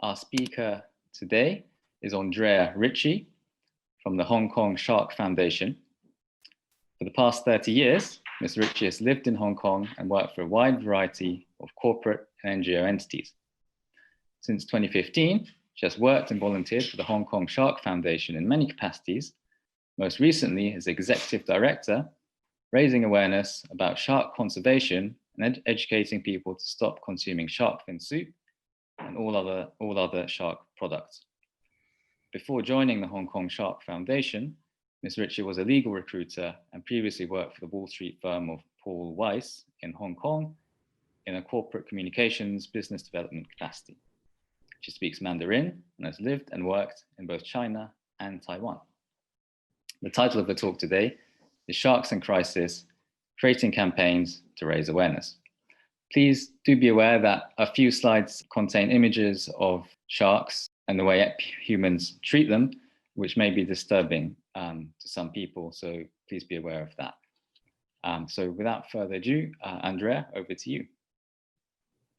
Our speaker today is Andrea Richey from the Hong Kong Shark Foundation. For the past 30 years, Ms. Richey has lived in Hong Kong and worked for a wide variety of corporate and NGO entities. Since 2015, she has worked and volunteered for the Hong Kong Shark Foundation in many capacities, most recently as Executive Director, raising awareness about shark conservation and educating people to stop consuming shark fin soup and all other shark products. Before joining the Hong Kong Shark Foundation, Ms. Richey was a legal recruiter and previously worked for the Wall Street firm of Paul Weiss in Hong Kong in a corporate communications business development capacity. She speaks Mandarin and has lived and worked in both China and Taiwan. The title of the talk today is Sharks in Crisis, Creating Campaigns to Raise Awareness. Please do be aware that a few slides contain images of sharks and the way humans treat them, which may be disturbing to some people, so please be aware of that. So without further ado, Andrea, over to you.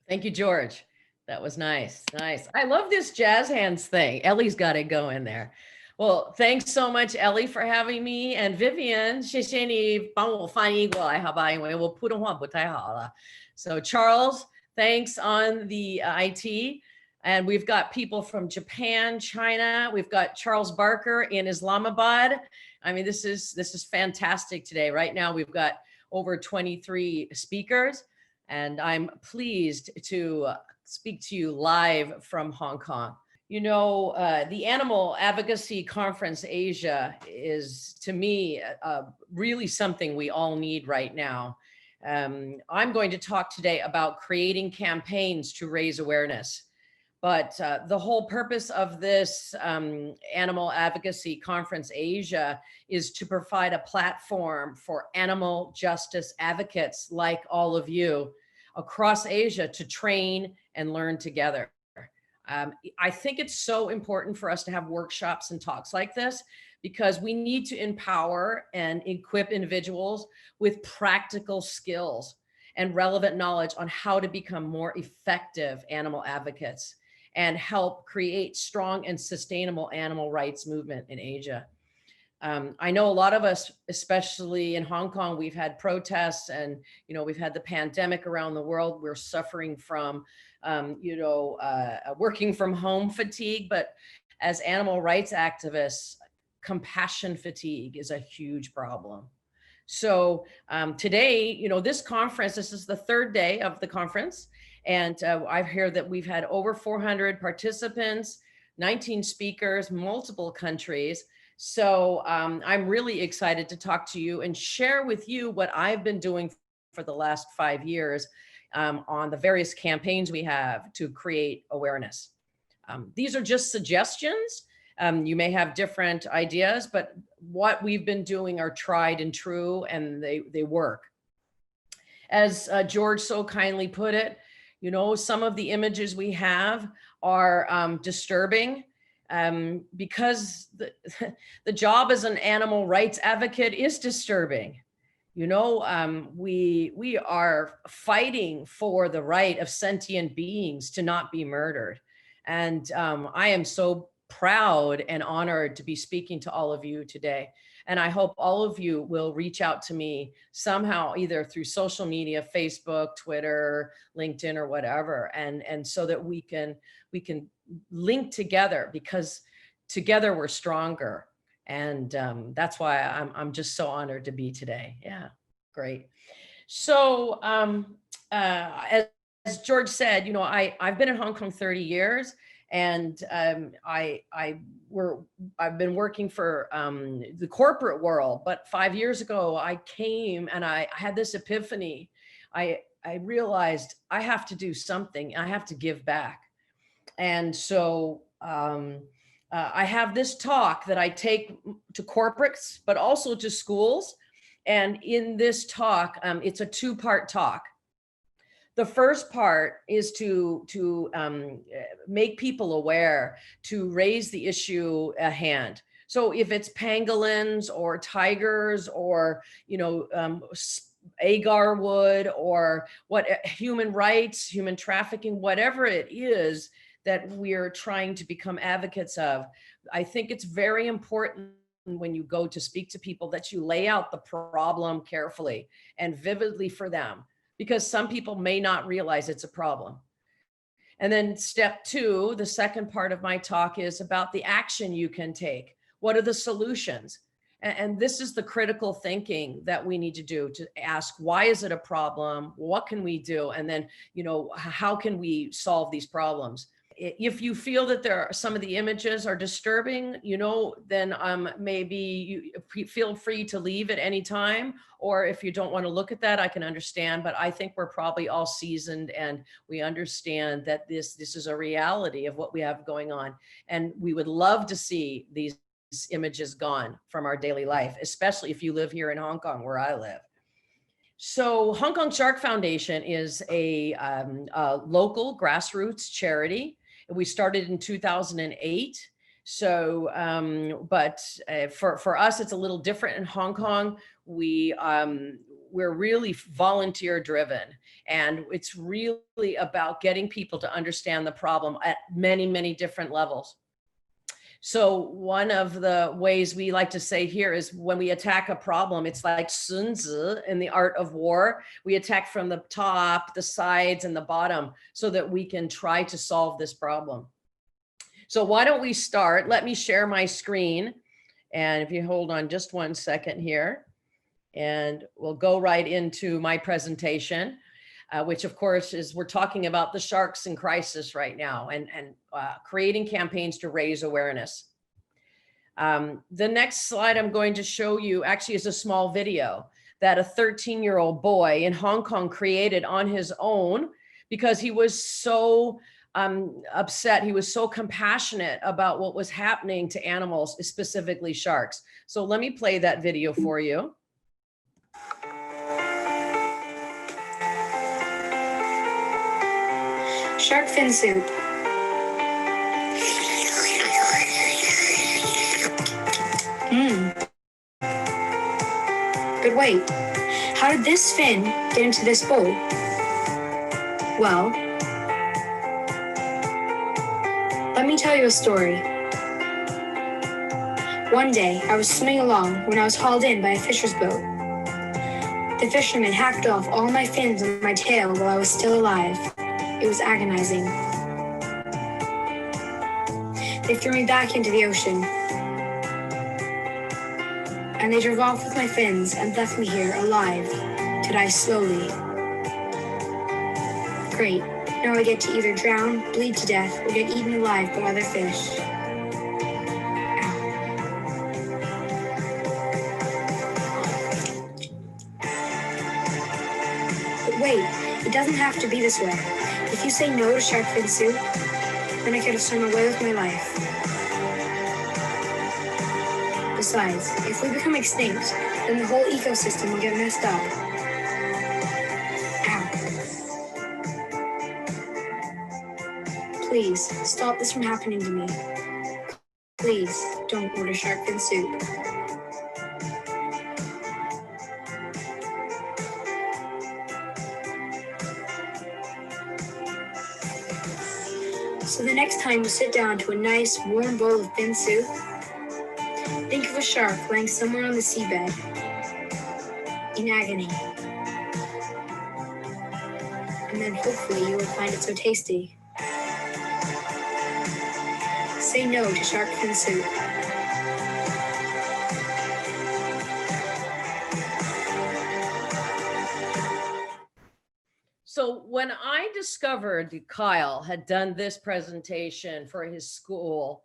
Thank you, George. That was nice, nice. I love this jazz hands thing. Ellie's got it going there. Well, thanks so much, Ellie, for having me. And Vivian, 谢谢你帮我翻译过来，好吧？因为我普通话不太好了。So Charles, thanks on the IT. And we've got people from Japan, China. We've got Charles Barker in Islamabad. I mean, this is fantastic today. Right now, we've got over 23 speakers, and I'm pleased to speak to you live from Hong Kong. You know, the Animal Advocacy Conference Asia is, to me, really something we all need right now. I'm going to talk today about creating campaigns to raise awareness. But the whole purpose of this Animal Advocacy Conference Asia is to provide a platform for animal justice advocates like all of you across Asia to train and learn together. I think it's so important for us to have workshops and talks like this because we need to empower and equip individuals with practical skills and relevant knowledge on how to become more effective animal advocates and help create strong and sustainable animal rights movement in Asia. I know a lot of us, especially in Hong Kong, we've had protests and, we've had the pandemic around the world. We're suffering from, working from home fatigue, but as animal rights activists, compassion fatigue is a huge problem. So today, this conference, this is the third day of the conference. And I've heard that we've had over 400 participants, 19 speakers, multiple countries. So I'm really excited to talk to you and share with you what I've been doing for the last 5 years on the various campaigns we have to create awareness. These are just suggestions. You may have different ideas, but what we've been doing are tried and true, and they work. As George so kindly put it, some of the images we have are disturbing because the job as an animal rights advocate is disturbing. We are fighting for the right of sentient beings to not be murdered. And I am so proud and honored to be speaking to all of you today. And I hope all of you will reach out to me somehow, either through social media, Facebook, Twitter, LinkedIn, or whatever. And so that we can link together, because together we're stronger. And that's why I'm just so honored to be today. Yeah, great. So as George said, I've been in Hong Kong 30 years. And I've been working for the corporate world, but 5 years ago I came and I had this epiphany. I realized I have to do something. I have to give back. And so I have this talk that I take to corporates, but also to schools. And in this talk, it's a two-part talk. The first part is to make people aware, to raise the issue at hand. So if it's pangolins or tigers or, agar wood or what human rights, human trafficking, whatever it is that we're trying to become advocates of. I think it's very important when you go to speak to people that you lay out the problem carefully and vividly for them, because some people may not realize it's a problem. And then step two, the second part of my talk, is about the action you can take. What are the solutions? And this is the critical thinking that we need to do, to ask, why is it a problem? What can we do? And then, how can we solve these problems? If you feel that some of the images are disturbing, then maybe you feel free to leave at any time. Or if you don't want to look at that, I can understand. But I think we're probably all seasoned and we understand that this is a reality of what we have going on. And we would love to see these images gone from our daily life, especially if you live here in Hong Kong, where I live. So Hong Kong Shark Foundation is a local grassroots charity. We started in 2008. So, but for us, it's a little different in Hong Kong. We're really volunteer driven, and it's really about getting people to understand the problem at many, many different levels. So one of the ways we like to say here is when we attack a problem, it's like Sun Tzu in the art of war. We attack from the top, the sides, and the bottom so that we can try to solve this problem. So why don't we start? Let me share my screen. And if you hold on just 1 second here, and we'll go right into my presentation. Which of course is, we're talking about the sharks in crisis right now, and creating campaigns to raise awareness. The next slide I'm going to show you actually is a small video that a 13-year-old boy in Hong Kong created on his own because he was so upset. He was so compassionate about what was happening to animals, specifically sharks. So let me play that video for you. Shark fin soup. But wait, how did this fin get into this bowl? Well, let me tell you a story. One day, I was swimming along when I was hauled in by a fisher's boat. The fisherman hacked off all my fins and my tail while I was still alive. It was agonizing. They threw me back into the ocean. And they drove off with my fins and left me here alive to die slowly. Great. Now I get to either drown, bleed to death, or get eaten alive by other fish. But wait, it doesn't have to be this way. If you say no to shark fin soup, then I could have swum away with my life. Besides, if we become extinct, then the whole ecosystem will get messed up. Ow. Please, stop this from happening to me. Please, don't order shark fin soup. So the next time you sit down to a nice, warm bowl of fin soup, think of a shark lying somewhere on the seabed, in agony. And then hopefully you will find it so tasty. Say no to shark fin soup. So when I discovered that Kyle had done this presentation for his school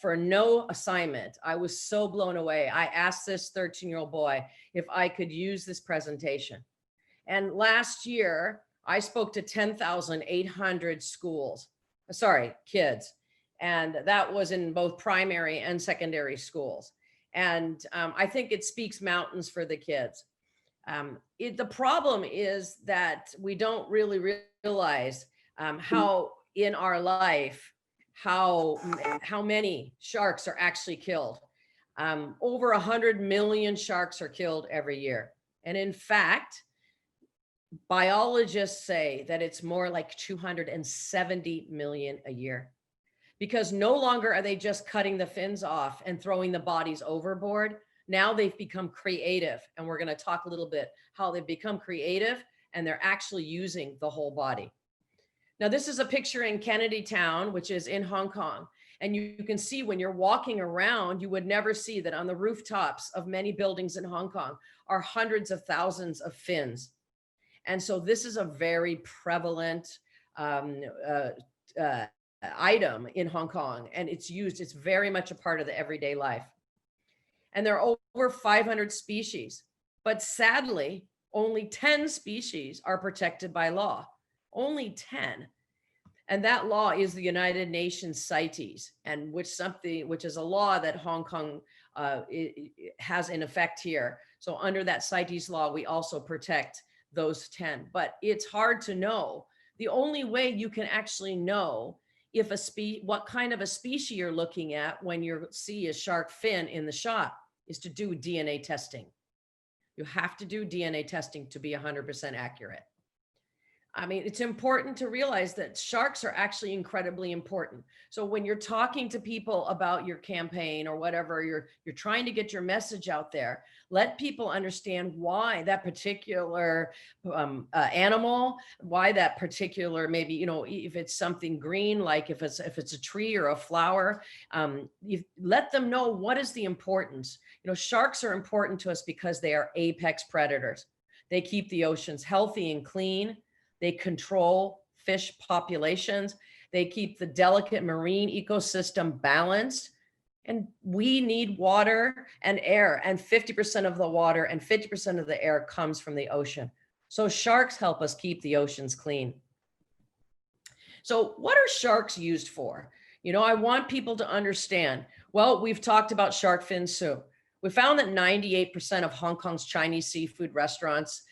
for no assignment, I was so blown away. I asked this 13-year-old boy if I could use this presentation. And last year, I spoke to 10,800 kids. And that was in both primary and secondary schools. And I think it speaks mountains for the kids. The problem is that we don't really realize how in our life, how many sharks are actually killed. Over 100 million sharks are killed every year. And in fact, biologists say that it's more like 270 million a year, because no longer are they just cutting the fins off and throwing the bodies overboard. Now they've become creative, and we're going to talk a little bit how they've become creative, and they're actually using the whole body. Now, this is a picture in Kennedy Town, which is in Hong Kong. And you can see when you're walking around, you would never see that on the rooftops of many buildings in Hong Kong are hundreds of thousands of fins. And so this is a very prevalent item in Hong Kong, and it's used, it's very much a part of the everyday life. And there are over 500 species, but sadly, only 10 species are protected by law. Only 10. And that law is the United Nations CITES, and which is a law that Hong Kong has in effect here. So under that CITES law, we also protect those 10. But it's hard to know. The only way you can actually know if what kind of a species you're looking at when you see a shark fin in the shot is to do DNA testing. You have to do DNA testing to be 100% accurate. I mean, it's important to realize that sharks are actually incredibly important. So when you're talking to people about your campaign or whatever, you're trying to get your message out there, let people understand why that particular animal, why that particular, maybe, you know, if it's something green, like if it's a tree or a flower, you let them know what is the importance. You know, sharks are important to us because they are apex predators. They keep the oceans healthy and clean. They control fish populations. They keep the delicate marine ecosystem balanced. And we need water and air, and 50% of the water and 50% of the air comes from the ocean. So sharks help us keep the oceans clean. So what are sharks used for? You know, I want people to understand. Well, we've talked about shark fin soup. We found that 98% of Hong Kong's Chinese seafood restaurants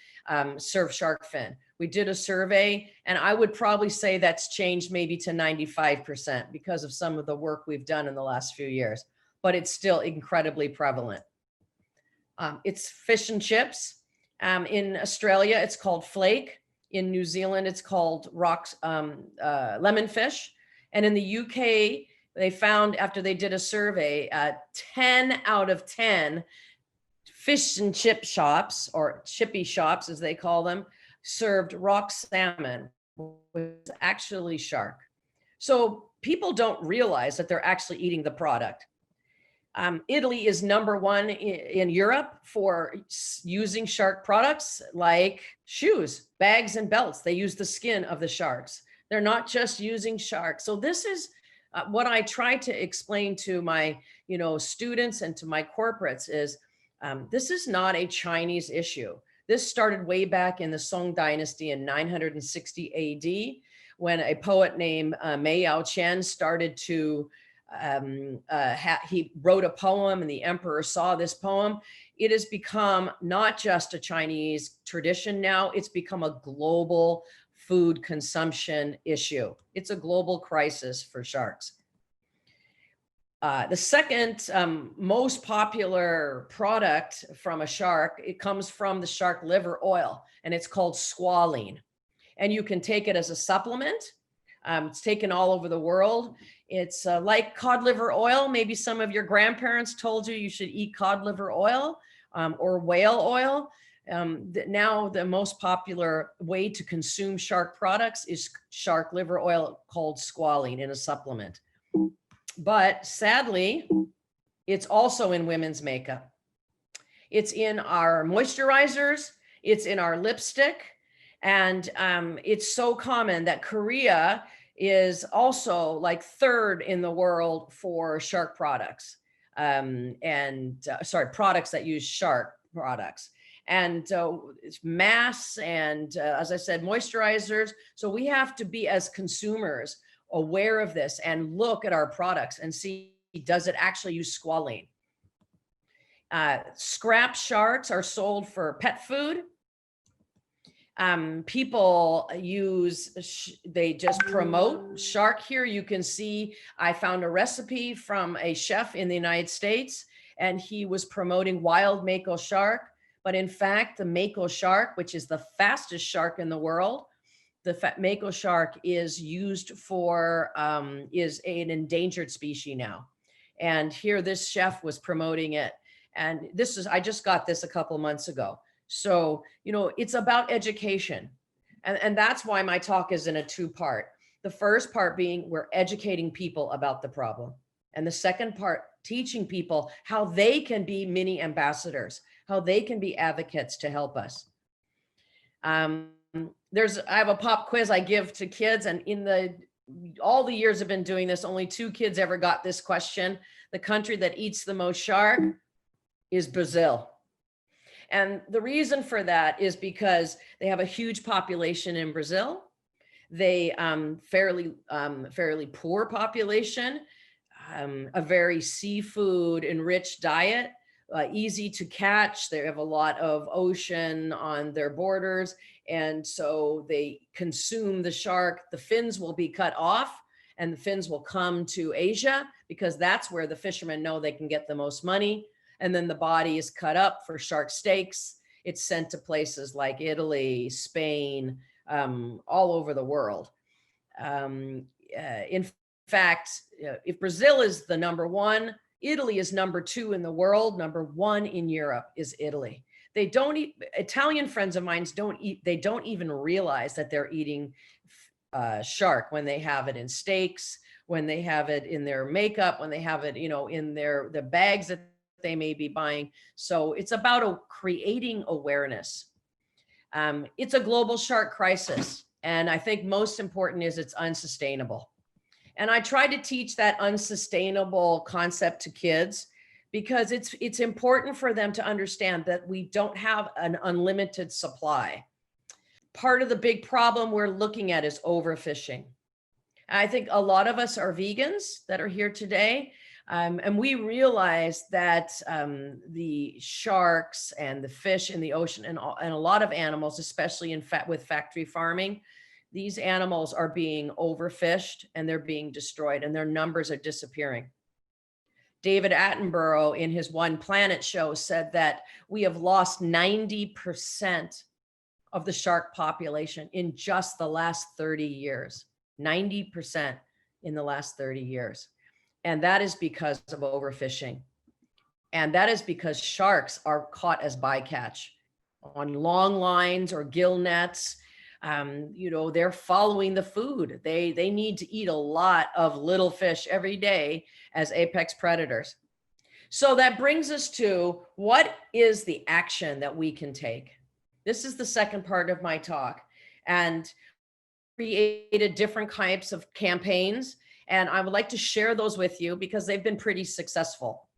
serve shark fin. We did a survey, and I would probably say that's changed maybe to 95% because of some of the work we've done in the last few years, but it's still incredibly prevalent. It's fish and chips. In Australia, it's called flake. In New Zealand, it's called lemon fish. And in the UK, they found, after they did a survey, 10 out of 10 fish and chip shops, or chippy shops as they call them, served rock salmon, which is actually shark. So people don't realize that they're actually eating the product. Italy is #1 in Europe for using shark products like shoes, bags, and belts. They use the skin of the sharks. They're not just using sharks. So this is what I try to explain to my, students and to my corporates is this is not a Chinese issue. This started way back in the Song Dynasty in 960 AD, when a poet named Mei Yaoqian started to, he wrote a poem and the emperor saw this poem. It has become not just a Chinese tradition now, it's become a global food consumption issue. It's a global crisis for sharks. The second most popular product from a shark, it comes from the shark liver oil, and it's called squalene. And you can take it as a supplement. It's taken all over the world. It's like cod liver oil. Maybe some of your grandparents told you should eat cod liver oil or whale oil. Now the most popular way to consume shark products is shark liver oil called squalene in a supplement. But sadly, it's also in women's makeup. It's in our moisturizers, it's in our lipstick, and it's so common that Korea is also like 3rd in the world for shark products, products that use shark products. And it's masks and, as I said, moisturizers. So we have to be, as consumers, aware of this and look at our products and see, does it actually use squalene? Scrap sharks are sold for pet food. People they just promote shark. Here you can see, I found a recipe from a chef in the United States, and he was promoting wild mako shark, But in fact, the mako shark, which is the fastest shark in the world, the mako shark is used for, is an endangered species now. And here this chef was promoting it. And this is, I just got this a couple months ago. So, you know, it's about education. And that's why my talk is in a two-part. The first part being we're educating people about the problem. And the second part, teaching people how they can be mini ambassadors, how they can be advocates to help us. I have a pop quiz I give to kids, and all the years I've been doing this, only 2 kids ever got this question. The country that eats the most shark is Brazil. And the reason for that is because they have a huge population in Brazil. They fairly poor population, a very seafood enriched diet, easy to catch. They have a lot of ocean on their borders. And so they consume the shark. The fins will be cut off and the fins will come to Asia because that's where the fishermen know they can get the most money. And then the body is cut up for shark steaks. It's sent to places like Italy, Spain, all over the world. In fact, if Brazil is the number 1, Italy is number 2 in the world. Number 1 in Europe is Italy. They don't eat, Italian friends of mine they don't even realize that they're eating shark when they have it in steaks, when they have it in their makeup, when they have it, you know, in the bags that they may be buying. So it's about creating awareness. It's a global shark crisis. And I think most important is it's unsustainable. And I try to teach that unsustainable concept to kids because it's important for them to understand that we don't have an unlimited supply. Part of the big problem we're looking at is overfishing. I think a lot of us are vegans that are here today. And we realize that the sharks and the fish in the ocean and a lot of animals, especially with factory farming, these animals are being overfished and they're being destroyed and their numbers are disappearing. David Attenborough in his One Planet show said that we have lost 90% of the shark population in just the last 30 years, 90% in the last 30 years. And that is because of overfishing. And that is because sharks are caught as bycatch on long lines or gill nets. You know, they're following the food. They need to eat a lot of little fish every day as apex predators. So that brings us to what is the action that we can take? This is the second part of my talk, and created different types of campaigns. And I would like to share those with you because they've been pretty successful.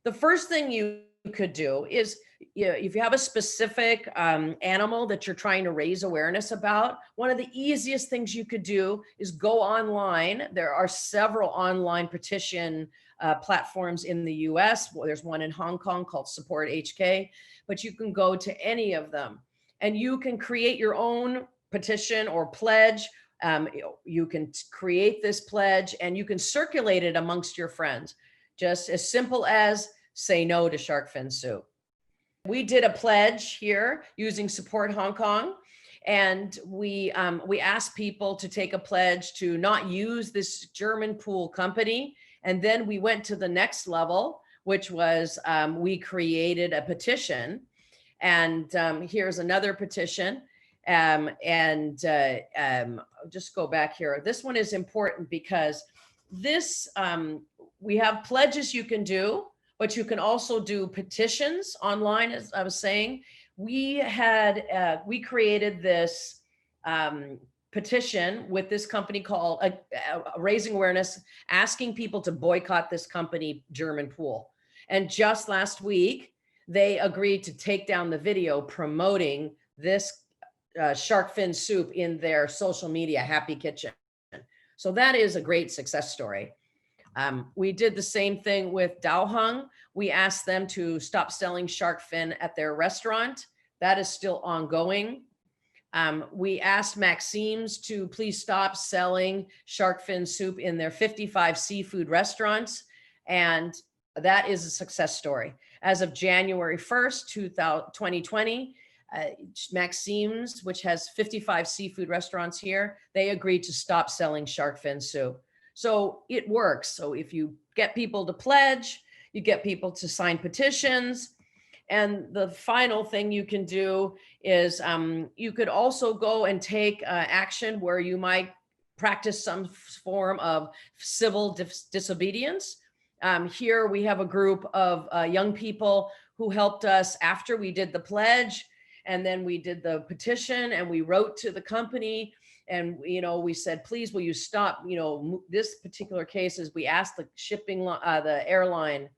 The first thing you could do is, if you have a specific animal that you're trying to raise awareness about, one of the easiest things you could do is go online. There are several online petition platforms in the US. There's one in Hong Kong called Support HK, but you can go to any of them and you can create your own petition or pledge. You can create this pledge and you can circulate it amongst your friends. Just as simple as say no to shark fin soup. We did a pledge here using Support Hong Kong, and we asked people to take a pledge to not use this German pool company. And then we went to the next level, which was we created a petition. And here's another petition. Just go back here. This one is important because this, we have pledges you can do, but you can also do petitions online, as I was saying. We created this petition with this company called Raising Awareness, asking people to boycott this company, German Pool. And just last week, they agreed to take down the video promoting this shark fin soup in their social media, Happy Kitchen. So that is a great success story. We did the same thing with Daoheng. We asked them to stop selling shark fin at their restaurant. That is still ongoing. We asked Maxime's to please stop selling shark fin soup in their 55 seafood restaurants. And that is a success story. As of January 1st, 2020, Maxime's, which has 55 seafood restaurants here, they agreed to stop selling shark fin soup. So it works. So if you get people to pledge, you get people to sign petitions. And the final thing you can do is you could also go and take action where you might practice some form of civil disobedience. Here we have a group of young people who helped us after we did the pledge, and then we did the petition, and we wrote to the company, and we said, please, will you stop? This particular case is we asked the the airline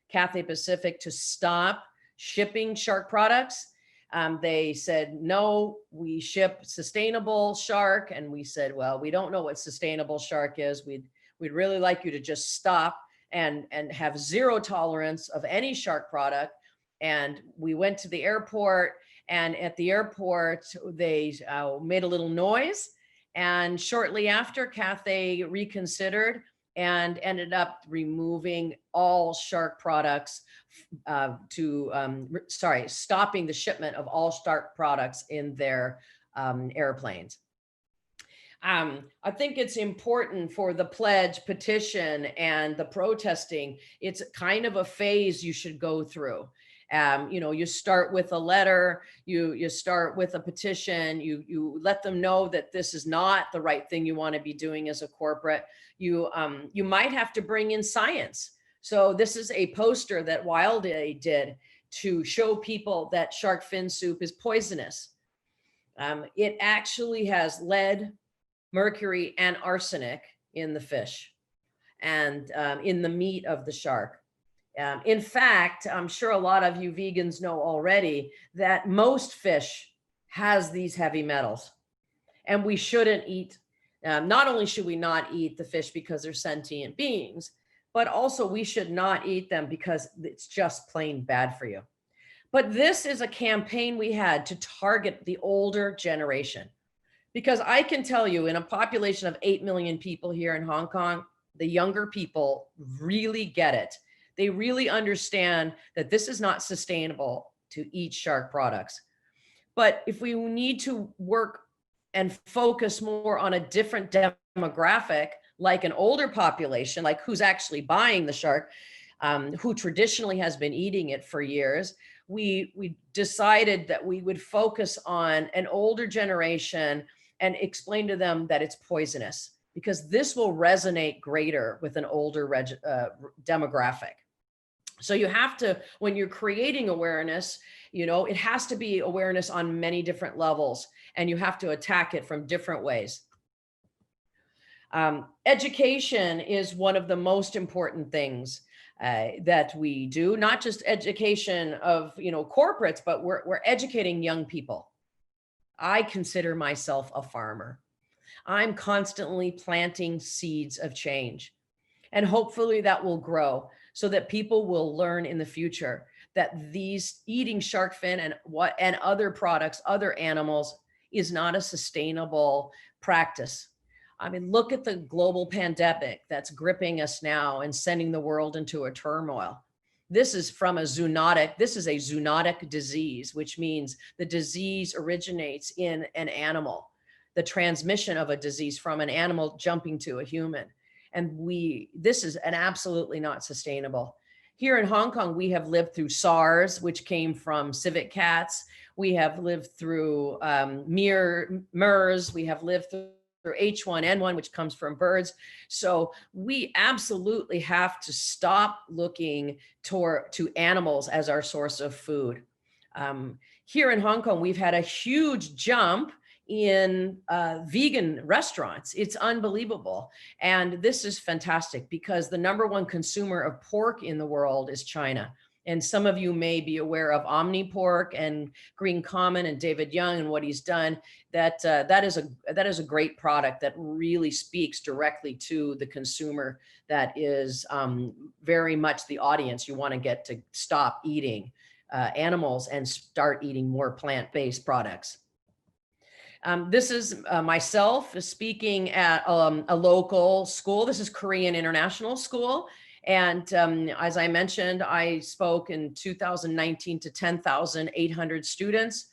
Cathay Pacific to stop shipping shark products. They said, no, we ship sustainable shark. And we said, well, we don't know what sustainable shark is. We'd really like you to just stop and have zero tolerance of any shark product. And we went to the airport, and at the airport, they made a little noise. And shortly after, Cathay reconsidered and ended up removing all shark products stopping the shipment of all shark products in their airplanes. I think it's important for the pledge, petition, and the protesting. It's kind of a phase you should go through. You start with a letter, you start with a petition, you let them know that this is not the right thing you want to be doing as a corporate. You might have to bring in science. So this is a poster that Wilday did to show people that shark fin soup is poisonous. It actually has lead, mercury, and arsenic in the fish and in the meat of the shark. In fact, I'm sure a lot of you vegans know already that most fish has these heavy metals, and we shouldn't eat. Not only should we not eat the fish because they're sentient beings, but also we should not eat them because it's just plain bad for you. But this is a campaign we had to target the older generation, because I can tell you, in a population of 8 million people here in Hong Kong, the younger people really get it. They really understand that this is not sustainable to eat shark products. But if we need to work and focus more on a different demographic, like an older population, like who's actually buying the shark, who traditionally has been eating it for years, we decided that we would focus on an older generation and explain to them that it's poisonous, because this will resonate greater with an older demographic. So you have to, when you're creating awareness, it has to be awareness on many different levels, and you have to attack it from different ways. Education is one of the most important things that we do, not just education of corporates, but we're educating young people. I consider myself a farmer. I'm constantly planting seeds of change, and hopefully that will grow so that people will learn in the future that these eating shark fin and other products, other animals, is not a sustainable practice. I mean, look at the global pandemic that's gripping us now and sending the world into a turmoil. This is from a zoonotic disease, which means the disease originates in an animal, the transmission of a disease from an animal jumping to a human. And this is absolutely not sustainable. Here in Hong Kong, we have lived through SARS, which came from civet cats. We have lived through MERS. We have lived through H1N1, which comes from birds. So we absolutely have to stop looking to animals as our source of food. Here in Hong Kong, we've had a huge jump in vegan restaurants. It's unbelievable. And this is fantastic because the #1 consumer of pork in the world is China. And some of you may be aware of OmniPork and Green Common and David Young and what he's done. That is a great product that really speaks directly to the consumer. That is very much the audience you want to get to stop eating animals and start eating more plant-based products. This is myself speaking at a local school. This is Korean International School. And as I mentioned, I spoke in 2019 to 10,800 students.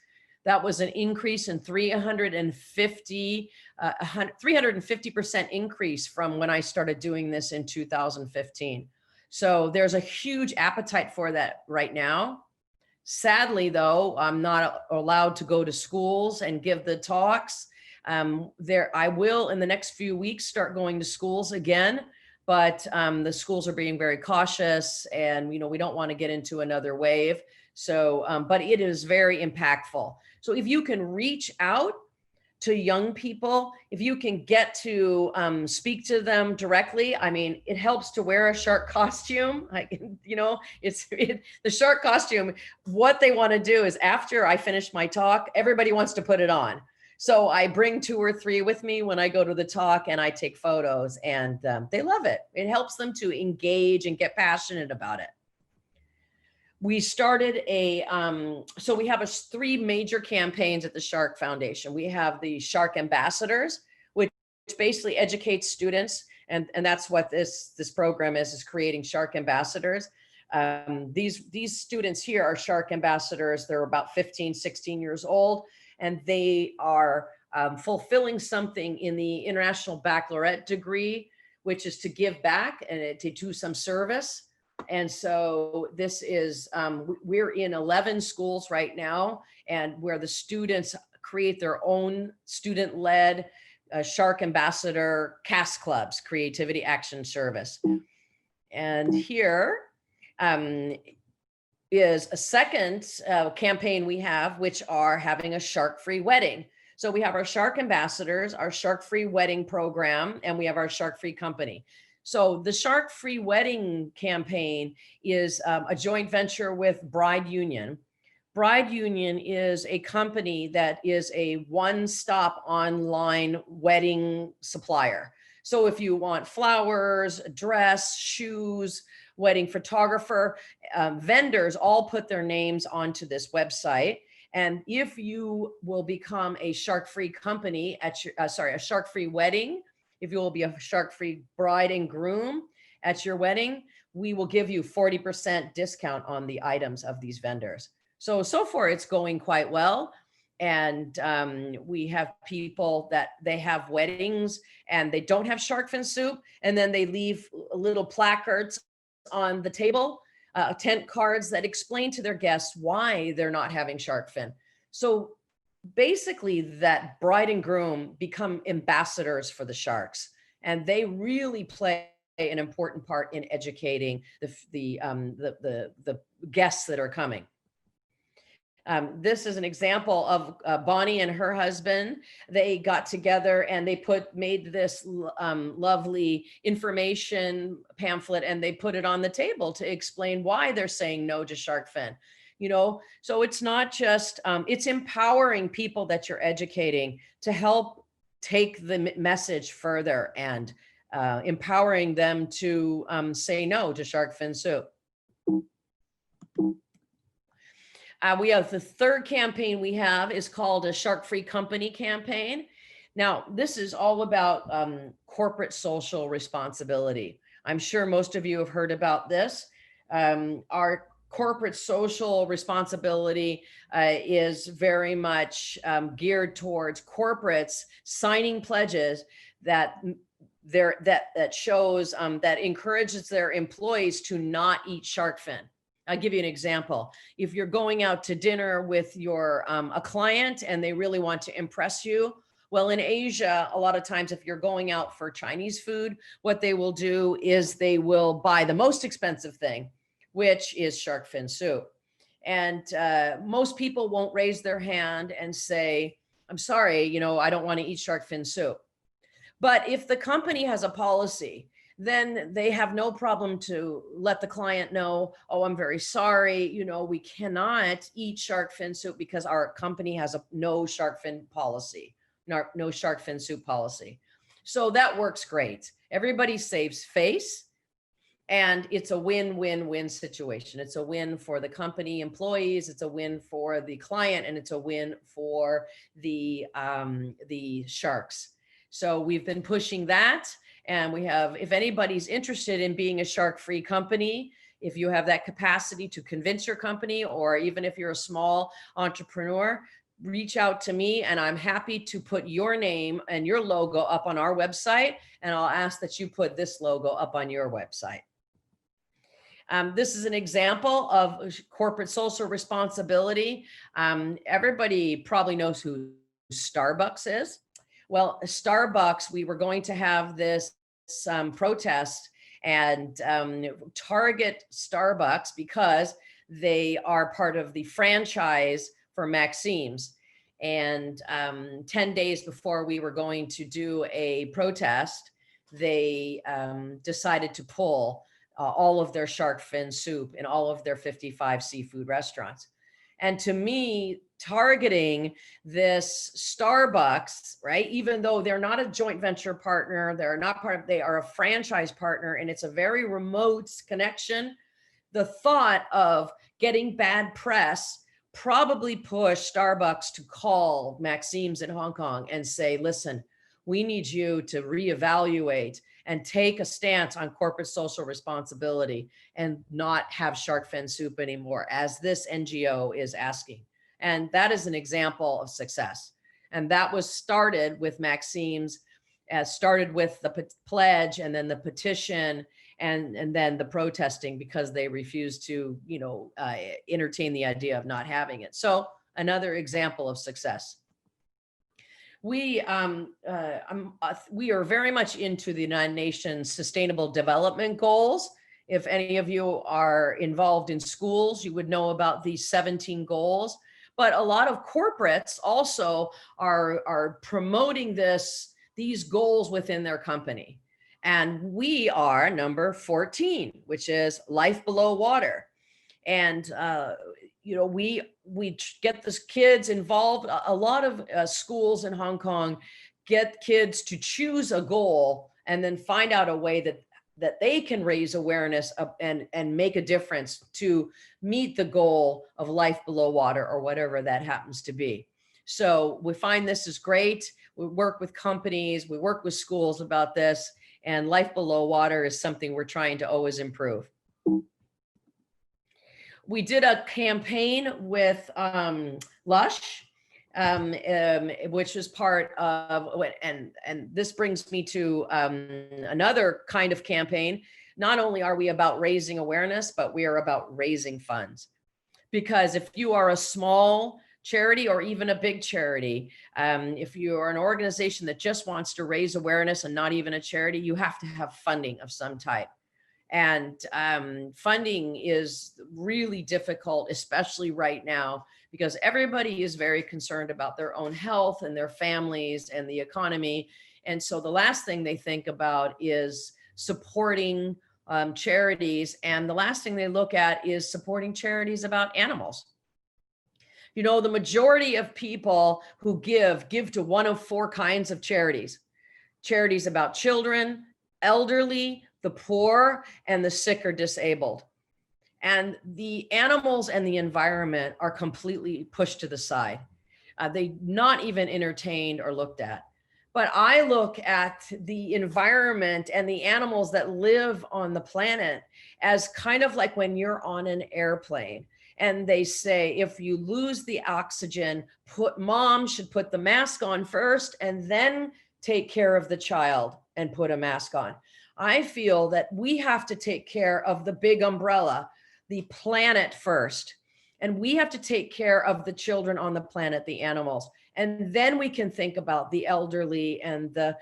That was an increase in 350% increase from when I started doing this in 2015. So there's a huge appetite for that right now. Sadly, though, I'm not allowed to go to schools and give the talks. I will, in the next few weeks, start going to schools again, but the schools are being very cautious, and we don't want to get into another wave. So, but it is very impactful. So if you can reach out to young people, if you can get to speak to them directly, I mean, it helps to wear a shark costume. The shark costume, what they want to do is after I finish my talk, everybody wants to put it on. So I bring 2 or 3 with me when I go to the talk, and I take photos, and they love it. It helps them to engage and get passionate about it. We started so we have 3 major campaigns at the Shark Foundation. We have the Shark Ambassadors, which basically educates students. And that's what this program is creating Shark Ambassadors. These students here are Shark Ambassadors. They're about 15, 16 years old, and they are fulfilling something in the International Baccalaureate degree, which is to give back and to do some service. And so this is, we're in 11 schools right now, and where the students create their own student-led Shark Ambassador CAS clubs, Creativity Action Service. And here is a second campaign we have, which are having a shark-free wedding. So we have our Shark Ambassadors, our shark-free wedding program, and we have our shark-free company. So the Shark Free Wedding campaign is a joint venture with Bride Union. Bride Union is a company that is a one-stop online wedding supplier. So if you want flowers, a dress, shoes, wedding photographer, vendors all put their names onto this website. And if you will become a shark-free company at your, a shark-free wedding, if you will be a shark-free bride and groom at your wedding, we will give you 40% discount on the items of these vendors. So far it's going quite well. And we have people that they have weddings and they don't have shark fin soup, and then they leave little placards on the table, tent cards that explain to their guests why they're not having shark fin. So basically that bride and groom become ambassadors for the sharks, and they really play an important part in educating the guests that are coming. This is an example of Bonnie and her husband. They got together and they made this lovely information pamphlet, and they put it on the table to explain why they're saying no to shark fin. So it's not just, it's empowering people that you're educating to help take the message further, and empowering them to say no to shark fin soup. We have the third campaign we have is called a Shark Free Company campaign. Now, this is all about corporate social responsibility. I'm sure most of you have heard about this. Our corporate social responsibility is very much geared towards corporates signing pledges that shows that encourages their employees to not eat shark fin. I'll give you an example. If you're going out to dinner with your a client and they really want to impress you, well, in Asia, a lot of times if you're going out for Chinese food, what they will do is they will buy the most expensive thing, which is shark fin soup. And most people won't raise their hand and say, I'm sorry, I don't want to eat shark fin soup. But if the company has a policy, then they have no problem to let the client know, oh, I'm very sorry, we cannot eat shark fin soup because our company has a no shark fin policy, no shark fin soup policy. So that works great. Everybody saves face, and it's a win-win-win situation. It's a win for the company employees, it's a win for the client, and it's a win for the sharks. So we've been pushing that. And we have, if anybody's interested in being a shark-free company, if you have that capacity to convince your company, or even if you're a small entrepreneur, reach out to me and I'm happy to put your name and your logo up on our website. And I'll ask that you put this logo up on your website. This is an example of corporate social responsibility. Everybody probably knows who Starbucks is. Well, Starbucks, we were going to have this protest and target Starbucks because they are part of the franchise for Maxime's. And 10 days before we were going to do a protest, they decided to pull all of their shark fin soup in all of their 55 seafood restaurants. And to me, targeting this Starbucks, right, even though they're not a joint venture partner, they're not part of, they are a franchise partner, and it's a very remote connection, the thought of getting bad press probably pushed Starbucks to call Maxime's in Hong Kong and say, listen, we need you to reevaluate and take a stance on corporate social responsibility and not have shark fin soup anymore, as this NGO is asking. And that is an example of success. And that was started with Maxime's, started with the pledge and then the petition and then the protesting because they refused to, entertain the idea of not having it. So another example of success. We are very much into the United Nations Sustainable Development Goals. If any of you are involved in schools, you would know about these 17 goals. But a lot of corporates also are promoting these goals within their company. And we are number 14, which is life below water. And we get the kids involved. A lot of schools in Hong Kong get kids to choose a goal and then find out a way that they can raise awareness of, and make a difference to meet the goal of life below water or whatever that happens to be. So we find this is great. We work with companies, we work with schools about this, and life below water is something we're trying to always improve. We did a campaign with Lush, which is part of, and this brings me to another kind of campaign. Not only are we about raising awareness, but we are about raising funds. Because if you are a small charity or even a big charity, if you are an organization that just wants to raise awareness and not even a charity, you have to have funding of some type. And funding is really difficult, especially right now, because everybody is very concerned about their own health and their families and the economy. And so the last thing they think about is supporting charities. And the last thing they look at is supporting charities about animals. You know, the majority of people who give to one of four kinds of charities: charities about children, elderly, the poor, and the sick or disabled. And the animals and the environment are completely pushed to the side. They not even entertained or looked at. But I look at the environment and the animals that live on the planet as kind of like when you're on an airplane and they say, if you lose the oxygen, mom should put the mask on first and then take care of the child and put a mask on. I feel that we have to take care of the big umbrella, the planet first. And we have to take care of the children on the planet, the animals. And then we can think about the elderly and the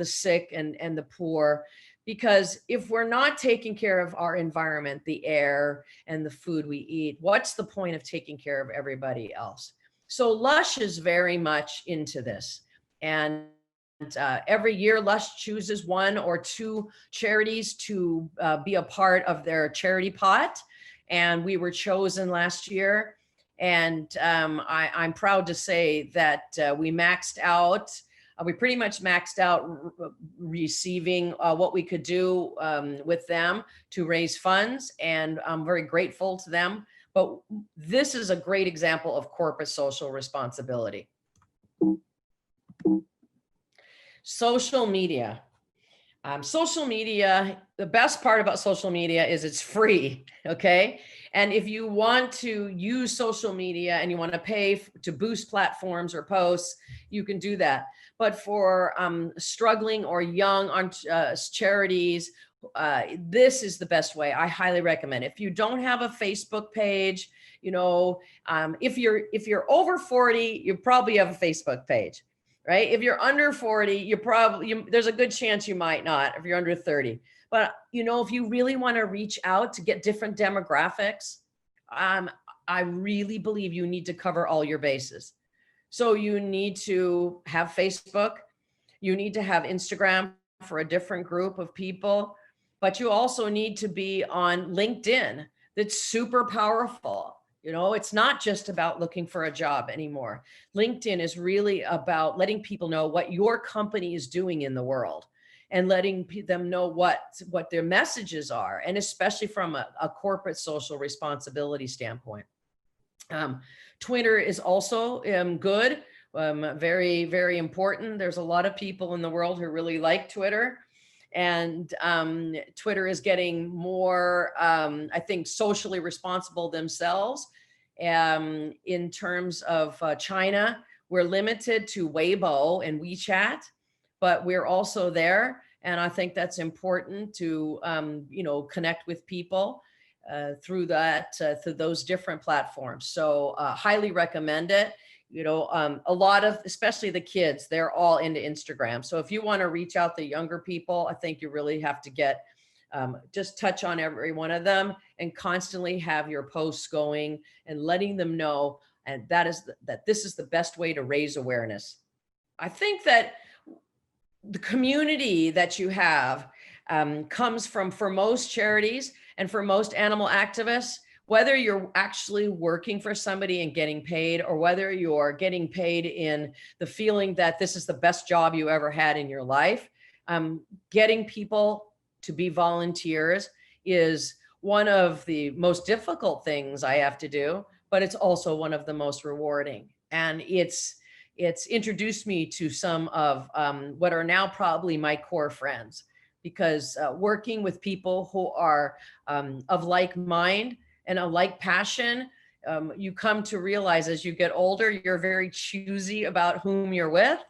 sick and the poor. Because if we're not taking care of our environment, the air and the food we eat, what's the point of taking care of everybody else? So Lush is very much into this. And every year, Lush chooses one or two charities to be a part of their charity pot. And we were chosen last year. And I'm proud to say that we maxed out. We pretty much maxed out receiving what we could do with them to raise funds. And I'm very grateful to them. But this is a great example of corporate social responsibility. Social media. Social media, the best part about social media is it's free, okay? And if you want to use social media and you want to pay to boost platforms or posts, you can do that. But for struggling or young charities, this is the best way. I highly recommend it. If you don't have a Facebook page, you know, if you're over 40, you probably have a Facebook page. Right? If you're under 40, there's a good chance you might not if you're under 30. But, you know, if you really want to reach out to get different demographics, I really believe you need to cover all your bases. So you need to have Facebook, you need to have Instagram for a different group of people, but you also need to be on LinkedIn. That's super powerful. You know, it's not just about looking for a job anymore. LinkedIn is really about letting people know what your company is doing in the world and letting them know what their messages are, and especially from a corporate social responsibility standpoint. Twitter is also good, very, very important. There's a lot of people in the world who really like Twitter. And Twitter is getting more, I think, socially responsible themselves. In terms of China, we're limited to Weibo and WeChat, but we're also there. And I think that's important to, you know, connect with people through those different platforms. So highly recommend it. You know, a lot of, especially the kids, they're all into Instagram. So if you want to reach out to younger people, I think you really have to get, just touch on every one of them and constantly have your posts going and letting them know. And that this is the best way to raise awareness. I think that the community that you have comes from, for most charities and for most animal activists, whether you're actually working for somebody and getting paid, or whether you're getting paid in the feeling that this is the best job you ever had in your life, getting people to be volunteers is one of the most difficult things I have to do, but it's also one of the most rewarding. And it's introduced me to some of what are now probably my core friends, because working with people who are of like mind and a like passion, you come to realize as you get older, you're very choosy about whom you're with.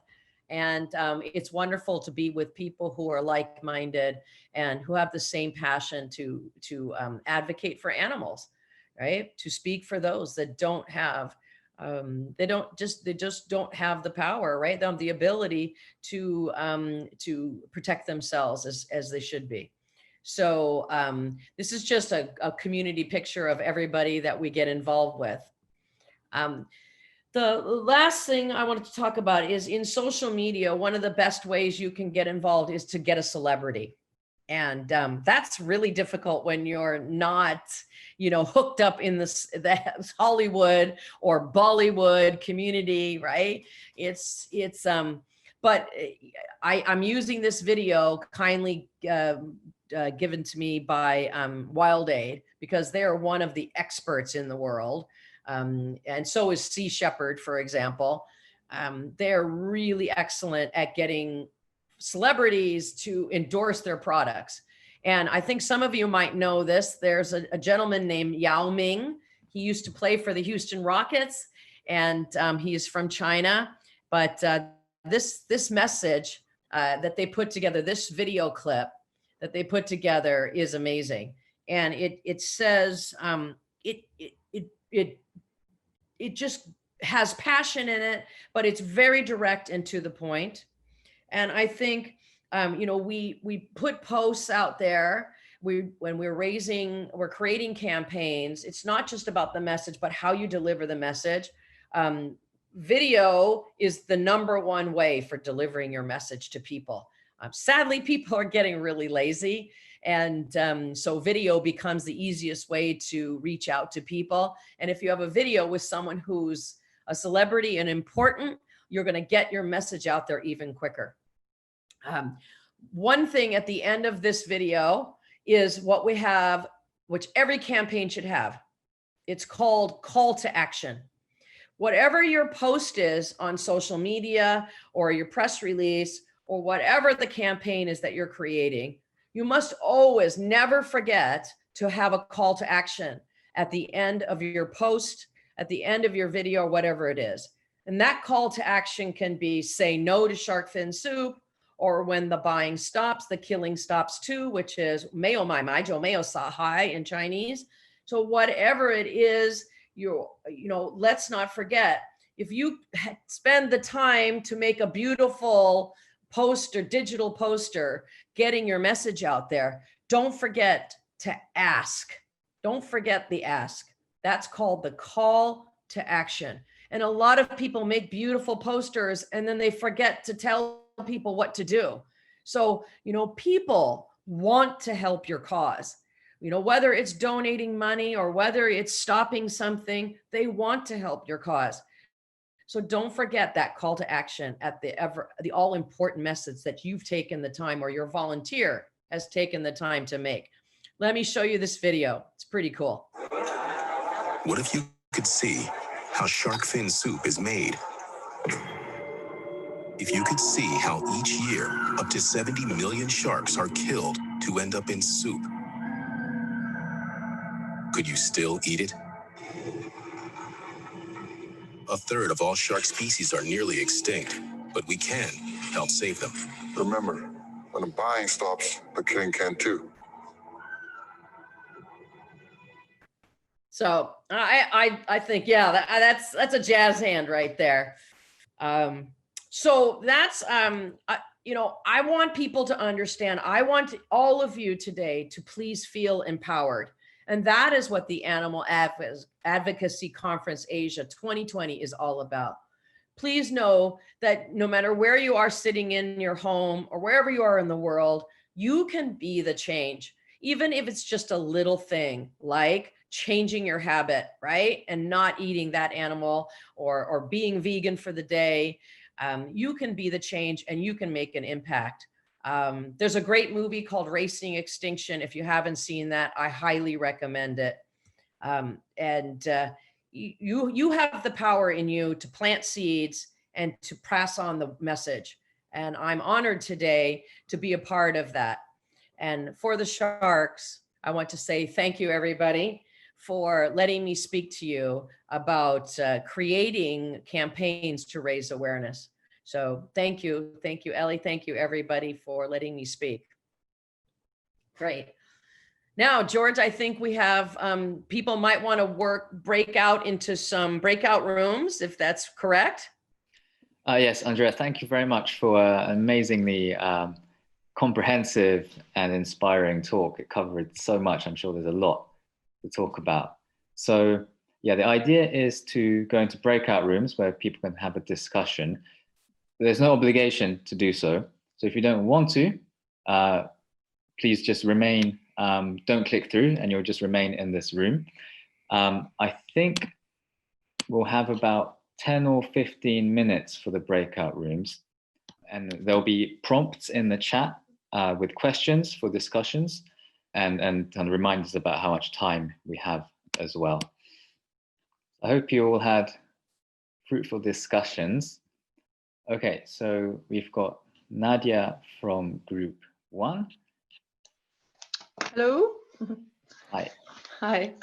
And it's wonderful to be with people who are like-minded and who have the same passion to advocate for animals, right? To speak for those that don't have, they just don't have the power, right? They don't have the ability to protect themselves as they should be. So this is just a community picture of everybody that we get involved with. The last thing I wanted to talk about is in social media, one of the best ways you can get involved is to get a celebrity. And that's really difficult when you're not, you know, hooked up in the Hollywood or Bollywood community, right? But I'm using this video kindly given to me by Wild Aid, because they are one of the experts in the world. And so is Sea Shepherd, for example. They're really excellent at getting celebrities to endorse their products. And I think some of you might know this. There's a gentleman named Yao Ming. He used to play for the Houston Rockets, and he is from China. But this message that they put together, this video clip that they put together is amazing. And it says, it just has passion in it, but it's very direct and to the point. And I think, you know, we put posts out there. When we're creating campaigns, it's not just about the message, but how you deliver the message. Video is the #1 way for delivering your message to people. Sadly, people are getting really lazy. And so video becomes the easiest way to reach out to people. And if you have a video with someone who's a celebrity and important, you're going to get your message out there even quicker. One thing at the end of this video is what we have, which every campaign should have. It's called call to action. Whatever your post is on social media or your press release or whatever the campaign is that you're creating, you must always never forget to have a call to action at the end of your post, at the end of your video, or whatever it is. And that call to action can be say no to shark fin soup, or when the buying stops, the killing stops too, which is 没有买卖就没有杀害 in Chinese. So whatever it is, let's not forget, if you spend the time to make a beautiful poster, digital poster, getting your message out there, don't forget to ask. Don't forget the ask. That's called the call to action. And a lot of people make beautiful posters and then they forget to tell people what to do. So, people want to help your cause. Whether it's donating money or whether it's stopping something, they want to help your cause. So don't forget that call to action at the all important message that you've taken the time, or your volunteer has taken the time to make. Let me show you this video. It's pretty cool. What if you could see how shark fin soup is made? If you could see how each year up to 70 million sharks are killed to end up in soup, could you still eat it? A third of all shark species are nearly extinct, but we can help save them. Remember, when the buying stops, the killing can too. So I think, yeah, that's a jazz hand right there. So that's, I want people to understand, I want all of you today to please feel empowered. And that is what the Animal Advocacy Conference Asia 2020 is all about. Please know that no matter where you are sitting in your home or wherever you are in the world, you can be the change, even if it's just a little thing like changing your habit, right? And not eating that animal or being vegan for the day. You can be the change and you can make an impact. There's a great movie called Racing Extinction. If you haven't seen that, I highly recommend it. You have the power in you to plant seeds and to pass on the message. And I'm honored today to be a part of that. And for the sharks, I want to say thank you, everybody, for letting me speak to you about creating campaigns to raise awareness. So thank you, Ellie. Thank you, everybody, for letting me speak. Great. Now, George, I think we have people might want to break out into some breakout rooms, if that's correct. Yes, Andrea, thank you very much for an amazingly comprehensive and inspiring talk. It covered so much. I'm sure there's a lot to talk about. So yeah, the idea is to go into breakout rooms where people can have a discussion. There's no obligation to do so. So if you don't want to, please just remain, don't click through and you'll just remain in this room. I think we'll have about 10 or 15 minutes for the breakout rooms. And there'll be prompts in the chat with questions for discussions and reminders about how much time we have as well. I hope you all had fruitful discussions. Okay, so we've got Nadia from group 1. Hello. Hi. Hi.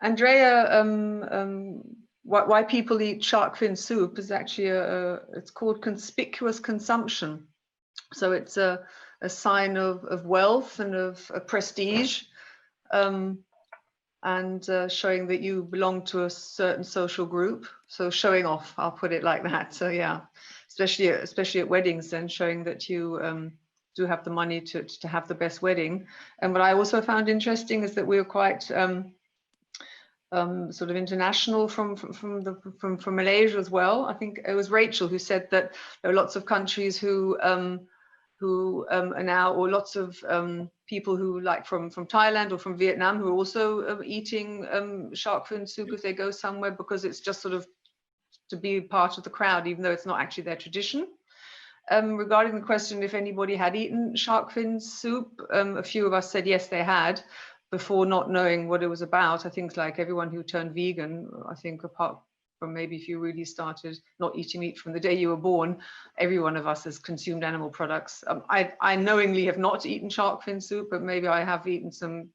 Andrea, why people eat shark fin soup is actually it's called conspicuous consumption. So it's a sign of wealth and of prestige, and showing that you belong to a certain social group. So showing off, I'll put it like that. So yeah, especially at weddings, then showing that you do have the money to have the best wedding. And what I also found interesting is that we were quite sort of international from Malaysia as well. I think it was Rachel who said that there are lots of countries who are now, or lots of people who like from Thailand or from Vietnam who are also eating shark fin soup if they go somewhere, because it's just sort of to be part of the crowd, even though it's not actually their tradition. Regarding the question if anybody had eaten shark fin soup, a few of us said yes, they had, before not knowing what it was about. I think like everyone who turned vegan, I think apart from maybe if you really started not eating meat from the day you were born. Every one of us has consumed animal products. I knowingly have not eaten shark fin soup, but maybe I have eaten some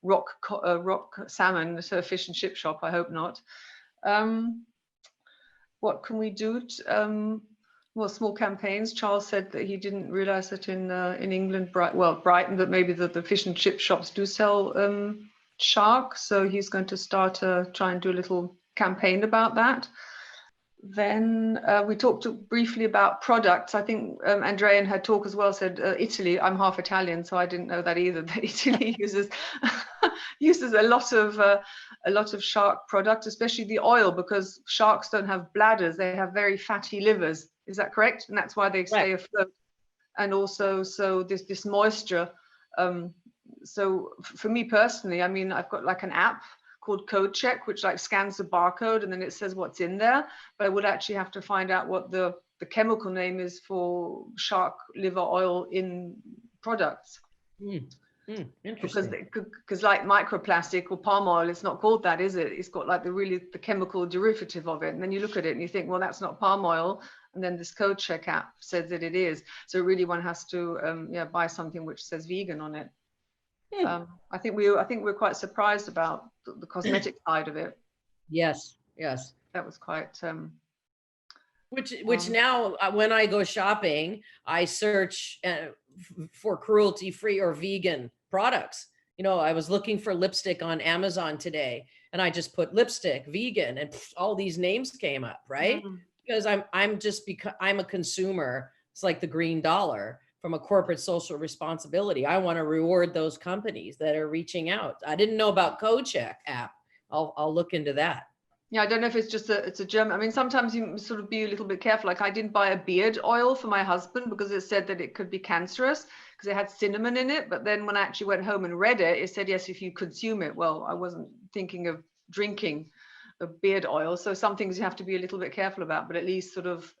rock salmon at a fish and chip shop. I hope not. What can we do? Well, small campaigns. Charles said that he didn't realize that in England, Brighton, that maybe the fish and chip shops do sell shark. So he's going to try and do a little campaign about that. Then we talked briefly about products. I think Andrea in her talk as well said Italy. I'm half Italian, so I didn't know that either. That Italy uses uses a lot of shark products, especially the oil, because sharks don't have bladders; they have very fatty livers. Is that correct? And that's why they stay afloat. And also, so this moisture. So for me personally, I mean, I've got like an app called Code Check, which like scans the barcode and then it says what's in there. But I would actually have to find out what the chemical name is for shark liver oil in products. Interesting. Because like microplastic or palm oil, it's not called that, is it? It's got like the chemical derivative of it. And then you look at it and you think, well, that's not palm oil. And then this Code Check app says that it is. So really one has to buy something which says vegan on it. I think we're quite surprised about the cosmetic side of it. Yes. That was quite which now when I go shopping, I search for cruelty-free or vegan products. You know, I was looking for lipstick on Amazon today and I just put lipstick vegan and all these names came up, right? Because I'm a consumer. It's like the green dollar. From a corporate social responsibility, I want to reward those companies that are reaching out. I didn't know about Code Check app. I'll look into that. Yeah, I don't know if it's just it's a German. I mean, sometimes you sort of be a little bit careful. Like I didn't buy a beard oil for my husband because it said that it could be cancerous because it had cinnamon in it. But then when I actually went home and read it, it said, yes, if you consume it. Well, I wasn't thinking of drinking a beard oil. So some things you have to be a little bit careful about, but at least sort of,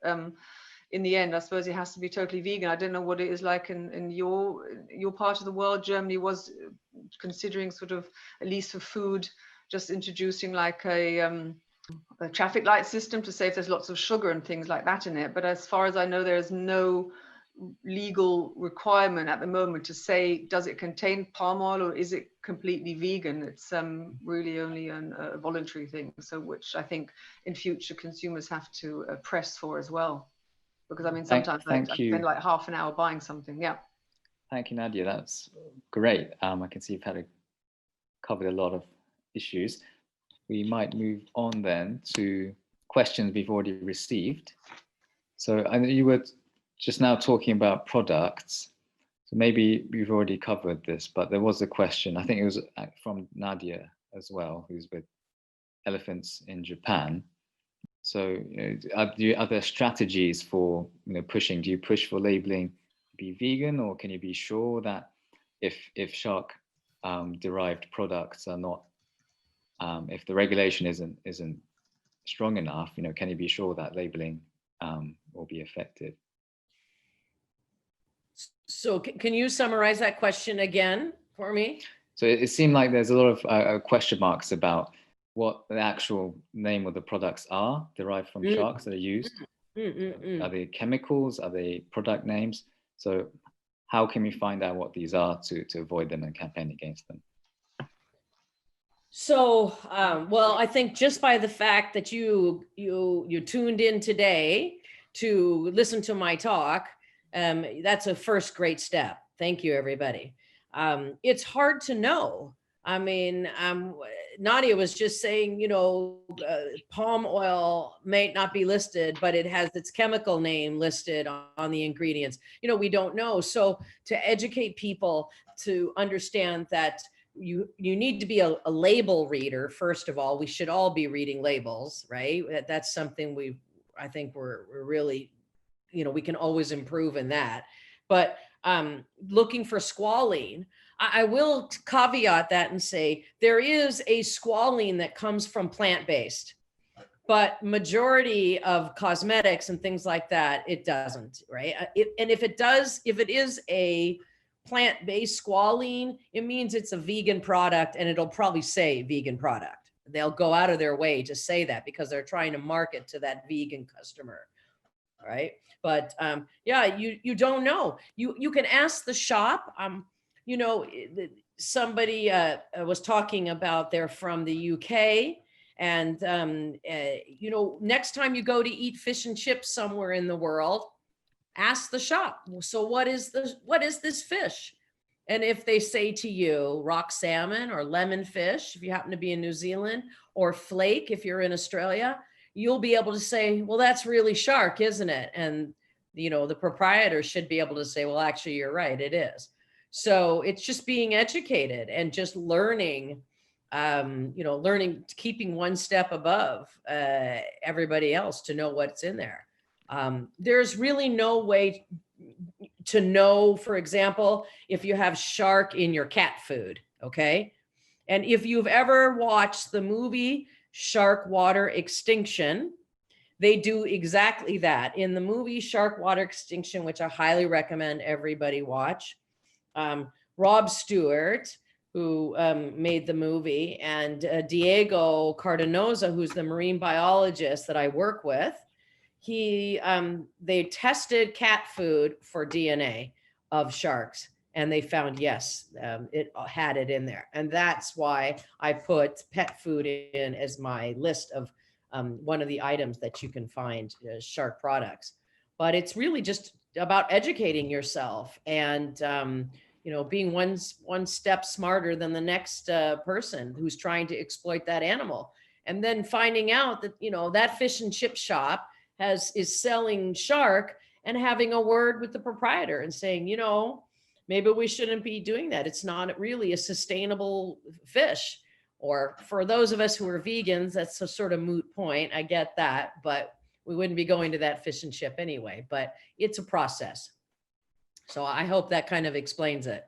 in the end, I suppose it has to be totally vegan. I don't know what it is like in your part of the world. Germany was considering sort of, at least for food, just introducing like a traffic light system to say if there's lots of sugar and things like that in it. But as far as I know, there is no legal requirement at the moment to say, does it contain palm oil or is it completely vegan? It's really only a voluntary thing. So which I think in future consumers have to press for as well. Because I mean, sometimes I spend like half an hour buying something. Yeah. Thank you, Nadia. That's great. I can see you've covered a lot of issues. We might move on then to questions we've already received. So I know you were just now talking about products. So maybe you've already covered this, but there was a question, I think it was from Nadia as well, who's with elephants in Japan. So, are there strategies for pushing? Do you push for labeling to be vegan, or can you be sure that if shark derived products are not, if the regulation isn't strong enough, can you be sure that labeling will be effective? So, can you summarize that question again for me? So it seemed like there's a lot of question marks about what the actual name of the products are derived from sharks that are used. Are they chemicals? Are they product names? So how can we find out what these are to avoid them and campaign against them? So, well, I think just by the fact that you tuned in today to listen to my talk, that's a first great step. Thank you, everybody. It's hard to know. I mean, Nadia was just saying, palm oil may not be listed, but it has its chemical name listed on the ingredients. We don't know. So to educate people to understand that you need to be a label reader, first of all. We should all be reading labels, right? That's something I think we're really, we can always improve in that. But looking for squalene, I will caveat that and say there is a squalene that comes from plant-based, but majority of cosmetics and things like that, it doesn't, right? And if it is a plant-based squalene, it means it's a vegan product and it'll probably say vegan product. they'll go out of their way to say that because they're trying to market to that vegan customer. Right. But yeah, you don't know. You can ask the shop. You know, somebody was talking about they're from the UK. And, you know, next time you go to eat fish and chips somewhere in the world, ask the shop. So what is this fish? And if they say to you, rock salmon or lemon fish, if you happen to be in New Zealand, or flake, if you're in Australia, you'll be able to say, well, that's really shark, isn't it? And, you know, the proprietor should be able to say, well, actually, you're right, it is. So it's just being educated and just learning, you know, keeping one step above everybody else to know what's in there. There's really no way to know, for example, if you have shark in your cat food, okay? And if you've ever watched the movie Shark Water Extinction, they do exactly that. In the movie Shark Water Extinction, which I highly recommend everybody watch, Rob Stewart, who made the movie, and Diego Cardonoza, who's the marine biologist that I work with, they tested cat food for DNA of sharks, and they found, yes, it had it in there. And that's why I put pet food in as my list of one of the items that you can find shark products. But it's really just about educating yourself and, you know, being one step smarter than the next person who's trying to exploit that animal. And then finding out that, you know, that fish and chip shop is selling shark, and having a word with the proprietor and saying, you know, maybe we shouldn't be doing that. It's not really a sustainable fish. Or for those of us who are vegans, that's a sort of moot point. I get that, but we wouldn't be going to that fish and chip anyway, but it's a process. So I hope that kind of explains it.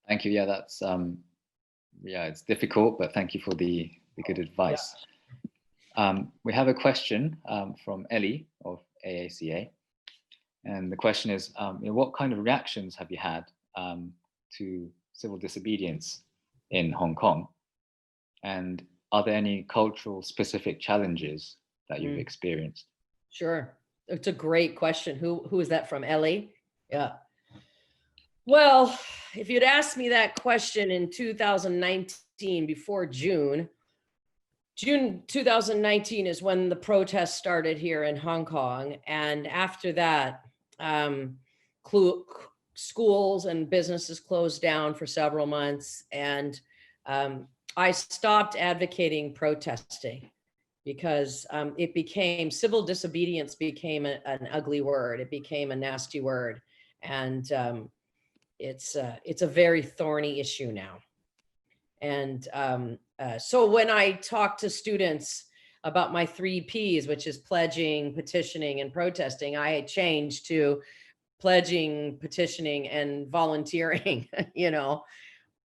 Thank you. Yeah, that's, yeah, it's difficult, but thank you for the good advice. Yeah. We have a question from Ellie of AACA. And the question is, you know, what kind of reactions have you had to civil disobedience in Hong Kong? And are there any cultural specific challenges that you've experienced? Sure. It's a great question. Who is that from, Ellie? Yeah. Well, if you'd asked me that question in 2019, before June 2019 is when the protests started here in Hong Kong. And after that, schools and businesses closed down for several months. And I stopped advocating protesting because civil disobedience became an ugly word. It became a nasty word. And it's a very thorny issue now. And so when I talk to students about my 3 Ps, which is pledging, petitioning, and protesting, I changed to pledging, petitioning, and volunteering, you know.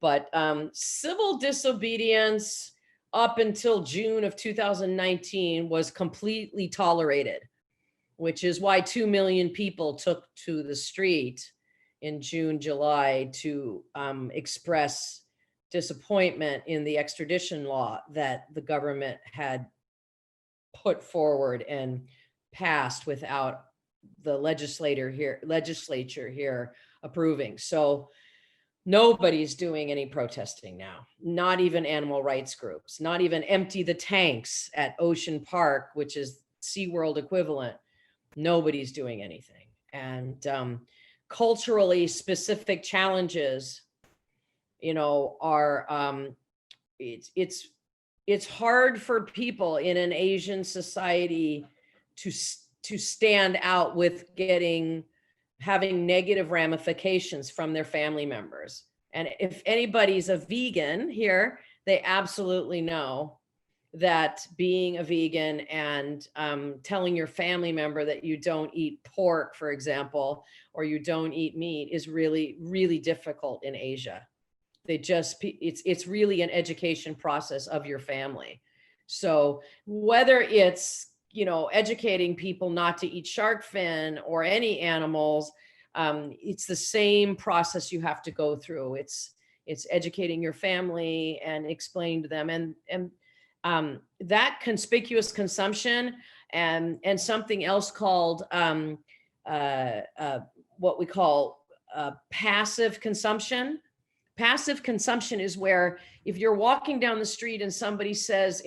But civil disobedience up until June of 2019 was completely tolerated, which is why 2 million people took to the street in June, July to express disappointment in the extradition law that the government had put forward and passed without the legislature here approving. So nobody's doing any protesting now, not even animal rights groups, not even Empty the Tanks at Ocean Park, which is SeaWorld equivalent. Nobody's doing anything. And culturally specific challenges, you know, are it's hard for people in an Asian society to stand out with having negative ramifications from their family members. And if anybody's a vegan here, they absolutely know that being a vegan and telling your family member that you don't eat pork, for example, or you don't eat meat is really, really difficult in Asia. It's really an education process of your family. So whether it's, you know, educating people not to eat shark fin or any animals, it's the same process you have to go through. It's educating your family and explaining to them. And That conspicuous consumption and something else called what we call passive consumption. Passive consumption is where if you're walking down the street and somebody says,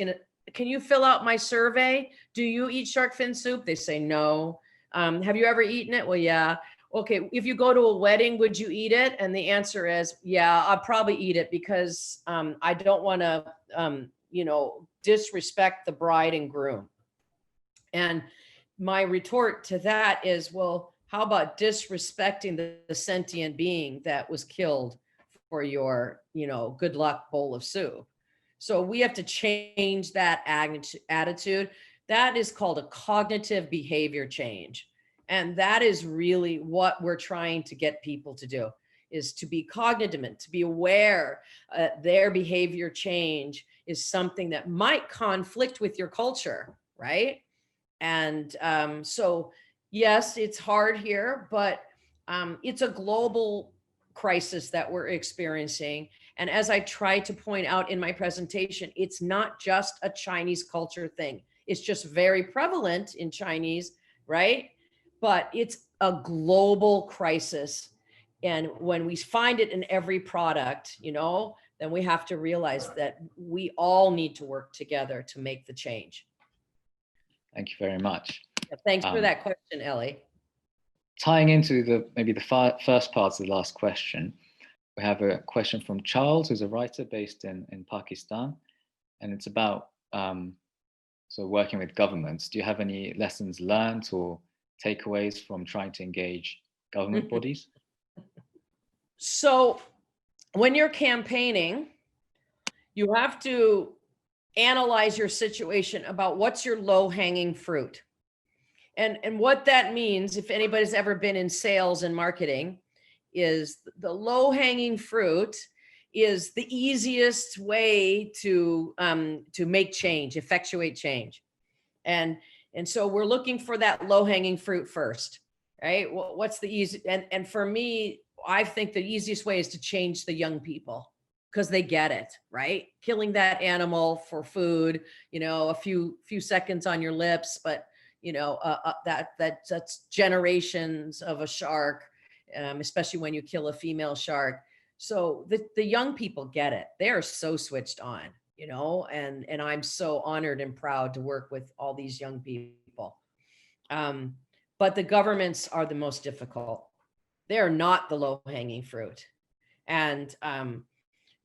can you fill out my survey? Do you eat shark fin soup? They say no. Have you ever eaten it? Well, yeah. Okay, if you go to a wedding, would you eat it? And the answer is, yeah, I'll probably eat it because I don't want to, disrespect the bride and groom. And my retort to that is, well, how about disrespecting the sentient being that was killed for your, good luck bowl of soup? So we have to change that attitude. That is called a cognitive behavior change. And that is really what we're trying to get people to do, is to be cognizant, to be aware their behavior change is something that might conflict with your culture, right? And so, yes, it's hard here, but it's a global crisis that we're experiencing. And as I try to point out in my presentation, it's not just a Chinese culture thing. It's just very prevalent in Chinese, right? But it's a global crisis. And when we find it in every product, then we have to realize that we all need to work together to make the change. Thank you very much. Thanks for that question, Ellie. Tying into maybe the first part of the last question, we have a question from Charles, who's a writer based in Pakistan, and it's about working with governments. Do you have any lessons learned or takeaways from trying to engage government bodies? So when you're campaigning, you have to analyze your situation about what's your low-hanging fruit. And what that means, if anybody's ever been in sales and marketing, is the low-hanging fruit is the easiest way to make change, effectuate change. And so we're looking for that low-hanging fruit first, right? What's the easy? And for me, I think the easiest way is to change the young people, because they get it, right? Killing that animal for food, a few seconds on your lips, but that's generations of a shark, especially when you kill a female shark. So the young people get it. They are so switched on, and I'm so honored and proud to work with all these young people. But the governments are the most difficult. They are not the low-hanging fruit. And,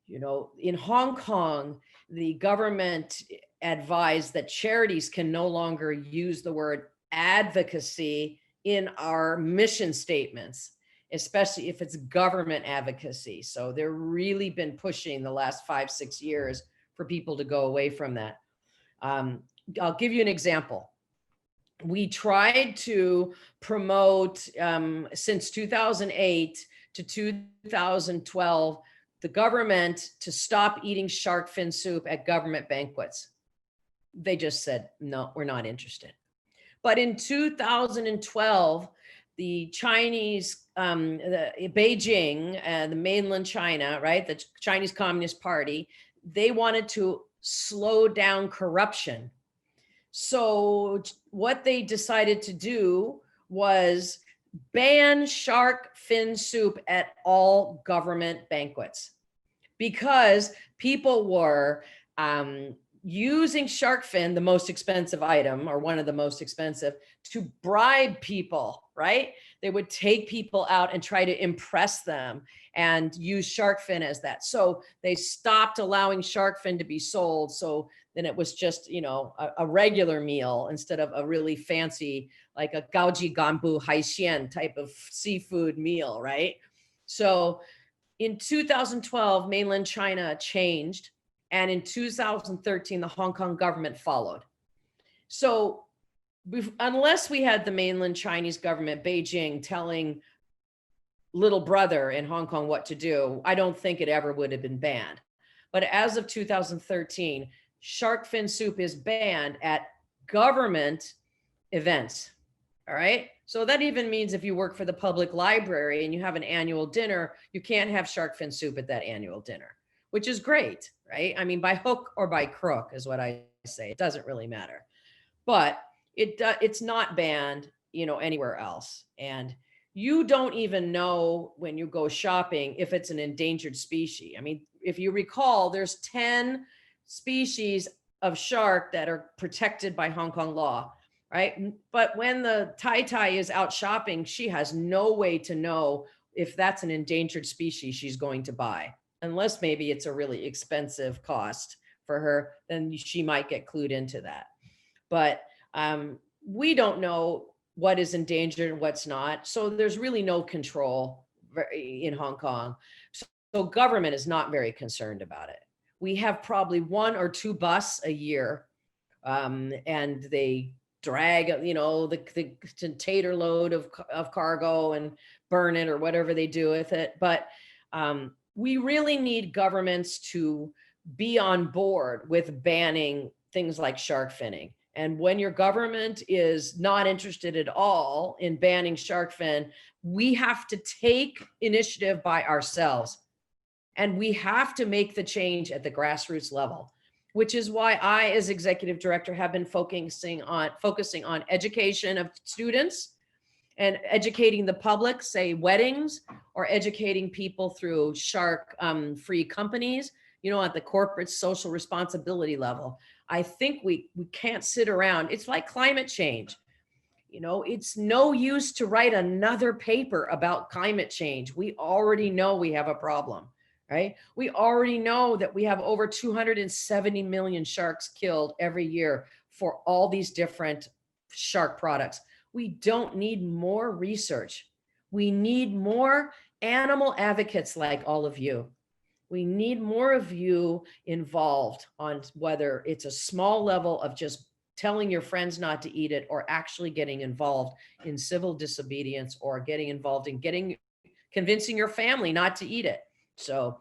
in Hong Kong, the government advised that charities can no longer use the word advocacy in our mission statements, especially if it's government advocacy. So they've really been pushing the last 5-6 years for people to go away from that. I'll give you an example. We tried to promote since 2008 to 2012, the government to stop eating shark fin soup at government banquets. They just said, no, we're not interested. But in 2012, the Chinese, Beijing, the mainland China, right, the Chinese Communist Party, they wanted to slow down corruption. So what they decided to do was ban shark fin soup at all government banquets, because people were using shark fin, the most expensive item, or one of the most expensive, to bribe people, right? They would take people out and try to impress them and use shark fin as that. So they stopped allowing shark fin to be sold. So then it was just, a regular meal instead of a really fancy, like a gaoji ganbu haixian type of seafood meal, right? So in 2012, mainland China changed. And in 2013, the Hong Kong government followed. So unless we had the mainland Chinese government, Beijing, telling little brother in Hong Kong what to do, I don't think it ever would have been banned. But as of 2013, shark fin soup is banned at government events. All right. So that even means if you work for the public library and you have an annual dinner, you can't have shark fin soup at that annual dinner. which is great, right? I mean, by hook or by crook is what I say. It doesn't really matter, but it's not banned, anywhere else. And you don't even know when you go shopping if it's an endangered species. I mean, if you recall, there's 10 species of shark that are protected by Hong Kong law, right? But when the Tai is out shopping, she has no way to know if that's an endangered species she's going to buy, unless maybe it's a really expensive cost for her, then she might get clued into that. But we don't know what is endangered and what's not. So there's really no control in Hong Kong. So government is not very concerned about it. We have probably 1 or 2 busts a year, and they drag, the container load of cargo and burn it or whatever they do with it. But we really need governments to be on board with banning things like shark finning. And when your government is not interested at all in banning shark fin, we have to take initiative by ourselves. And we have to make the change at the grassroots level, which is why I, as executive director, have been focusing on education of students and educating the public, say weddings, or educating people through shark-free companies, at the corporate social responsibility level. I think we can't sit around. It's like climate change. It's no use to write another paper about climate change. We already know we have a problem, right? We already know that we have over 270 million sharks killed every year for all these different shark products. We don't need more research. We need more animal advocates like all of you. We need more of you involved on whether it's a small level of just telling your friends not to eat it, or actually getting involved in civil disobedience, or getting involved in convincing your family not to eat it. So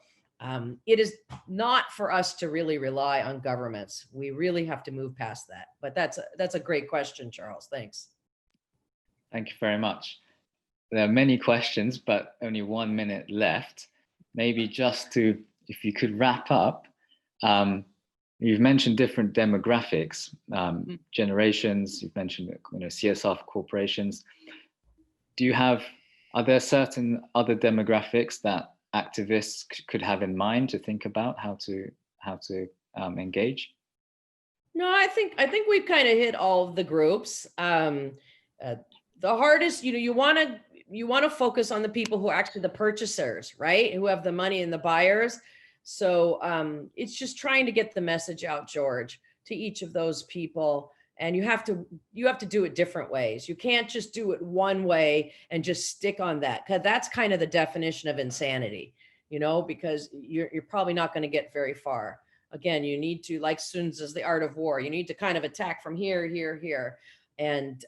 it is not for us to really rely on governments. We really have to move past that. But that's a great question, Charles. Thanks. Thank you very much. There are many questions, but only 1 minute left. Maybe just to, if you could wrap up, you've mentioned different demographics, generations, you've mentioned CSR for corporations. Are there certain other demographics that activists could have in mind to think about how to engage? No, I think we've kind of hit all of the groups. The hardest, you want to focus on the people who are actually the purchasers, right? Who have the money and the buyers. So it's just trying to get the message out, George, to each of those people. And you have to do it different ways. You can't just do it one way and just stick on that, because that's kind of the definition of insanity, because you're probably not going to get very far. Again, you need to, like Sun Tzu's The Art of War, you need to kind of attack from here, here, here. And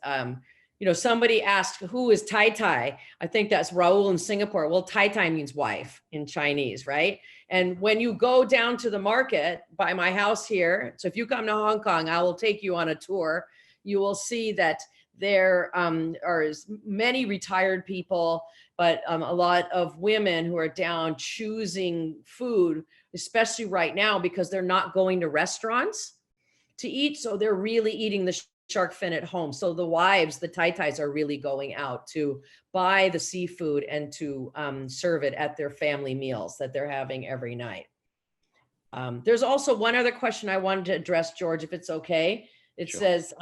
somebody asked, who is Tai? I think that's Raul in Singapore. Well, Tai means wife in Chinese, right? And when you go down to the market by my house here, so if you come to Hong Kong, I will take you on a tour. You will see that there are many retired people, but a lot of women who are down choosing food, especially right now, because they're not going to restaurants to eat. So they're really eating the shark fin at home. So the wives, the Tai are really going out to buy the seafood and to serve it at their family meals that they're having every night. There's also one other question I wanted to address, George, if it's okay. It Sure. says,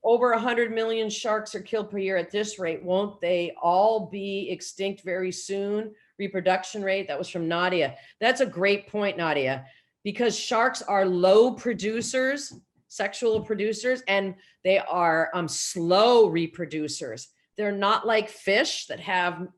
over 100 million sharks are killed per year at this rate. Won't they all be extinct very soon? Reproduction rate, that was from Nadia. That's a great point, Nadia, because sharks are low producers, sexual producers, and they are slow reproducers. They're not like fish that have,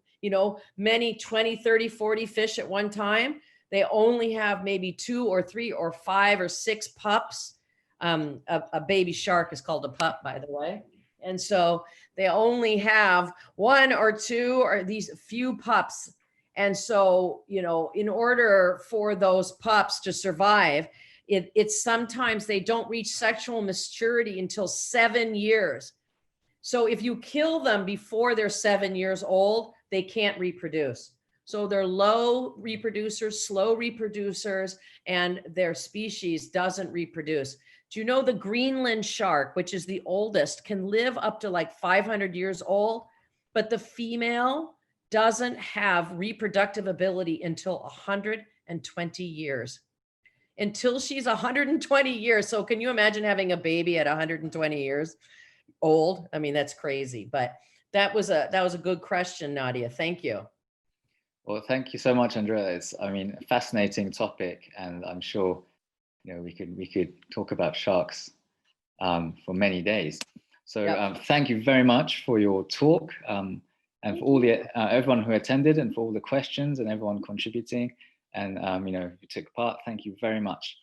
many 20, 30, 40 fish at one time. They only have maybe 2 or 3 or 5 or 6 pups. A baby shark is called a pup, by the way. And so they only have 1 or 2 or these few pups. And so, in order for those pups to survive, it's sometimes they don't reach sexual maturity until 7 years. So if you kill them before they're 7 years old, they can't reproduce. So they're low reproducers, slow reproducers, and their species doesn't reproduce. Do you know the Greenland shark, which is the oldest, can live up to like 500 years old, but the female doesn't have reproductive ability until 120 years. Until she's 120 years. So can you imagine having a baby at 120 years old? I mean, that's crazy. But that was a good question, Nadia. Thank you. Well, thank you so much, Andrea. It's, I mean, a fascinating topic, and I'm sure, you know, we could talk about sharks for many days. So thank you very much for your talk, and for all the everyone who attended, and for all the questions and everyone contributing, and you know, who took part. Thank you very much.